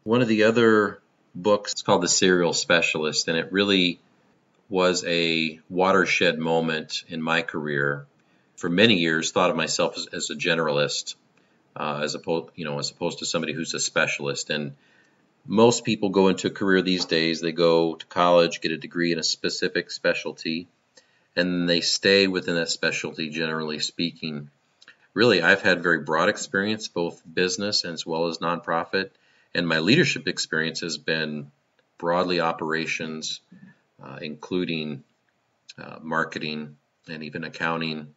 One of the other books is called The Serial Specialist, and it really was a watershed moment in my career. For many years, thought of myself as a generalist, as opposed to somebody who's a specialist. And most people go into a career these days. They go to college, get a degree in a specific specialty, and they stay within that specialty, generally speaking. Really, I've had very broad experience, both business as well as nonprofit, and my leadership experience has been broadly operations, including marketing and even accounting,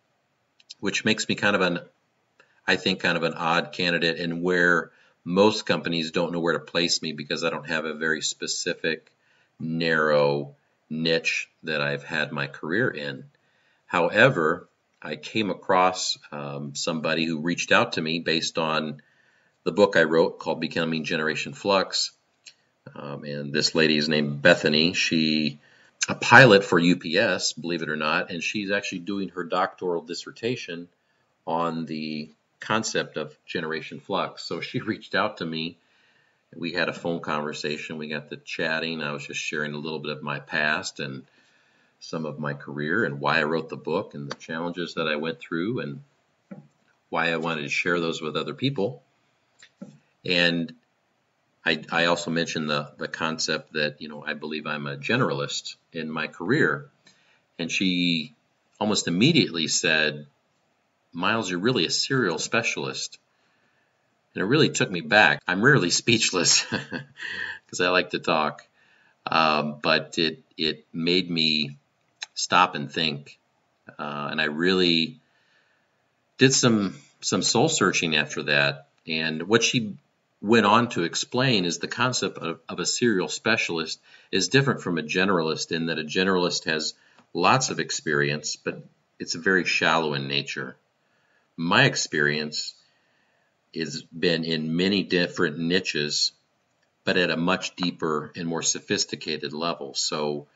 which makes me I think kind of an odd candidate, and where most companies don't know where to place me because I don't have a very specific, narrow niche that I've had my career in. However, I came across somebody who reached out to me based on the book I wrote called Becoming Generation Flux. And this lady is named Bethany. She's a pilot for UPS, believe it or not, and she's actually doing her doctoral dissertation on the concept of generation flux. So she reached out to me. We had a phone conversation. We got to chatting. I was just sharing a little bit of my past and some of my career and why I wrote the book and the challenges that I went through and why I wanted to share those with other people. And I also mentioned the concept that, I believe I'm a generalist in my career. And she almost immediately said, "Miles, you're really a serial specialist." And it really took me back. I'm rarely speechless because I like to talk. But it made me stop and think. And I really did some soul searching after that. And what she went on to explain is the concept of a serial specialist is different from a generalist, in that a generalist has lots of experience, but it's very shallow in nature. My experience has been in many different niches, but at a much deeper and more sophisticated level. So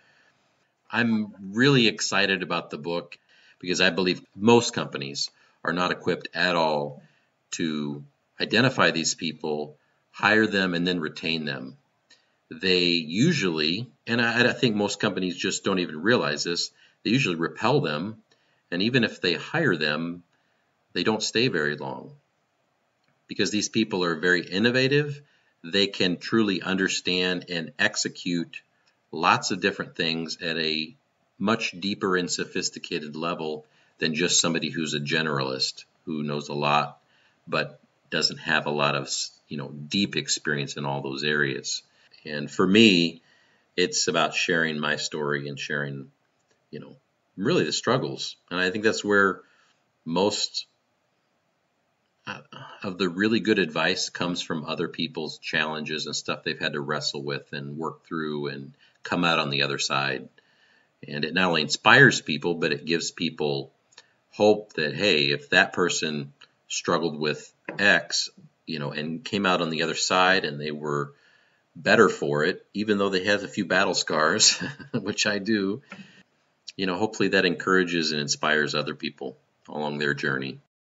I'm really excited about the book because I believe most companies are not equipped at all to identify these people, hire them, and then retain them. They usually, and I think most companies just don't even realize this, they usually repel them, and even if they hire them, they don't stay very long because these people are very innovative. They can truly understand and execute lots of different things at a much deeper and sophisticated level than just somebody who's a generalist who knows a lot but doesn't have a lot of deep experience in all those areas. And for me, it's about sharing my story and sharing really the struggles. And I think that's where most of the really good advice comes from other people's challenges and stuff they've had to wrestle with and work through and come out on the other side. And it not only inspires people, but it gives people hope that, hey, if that person struggled with X, and came out on the other side and they were better for it, even though they have a few battle scars, which I do, hopefully that encourages and inspires other people along their journey.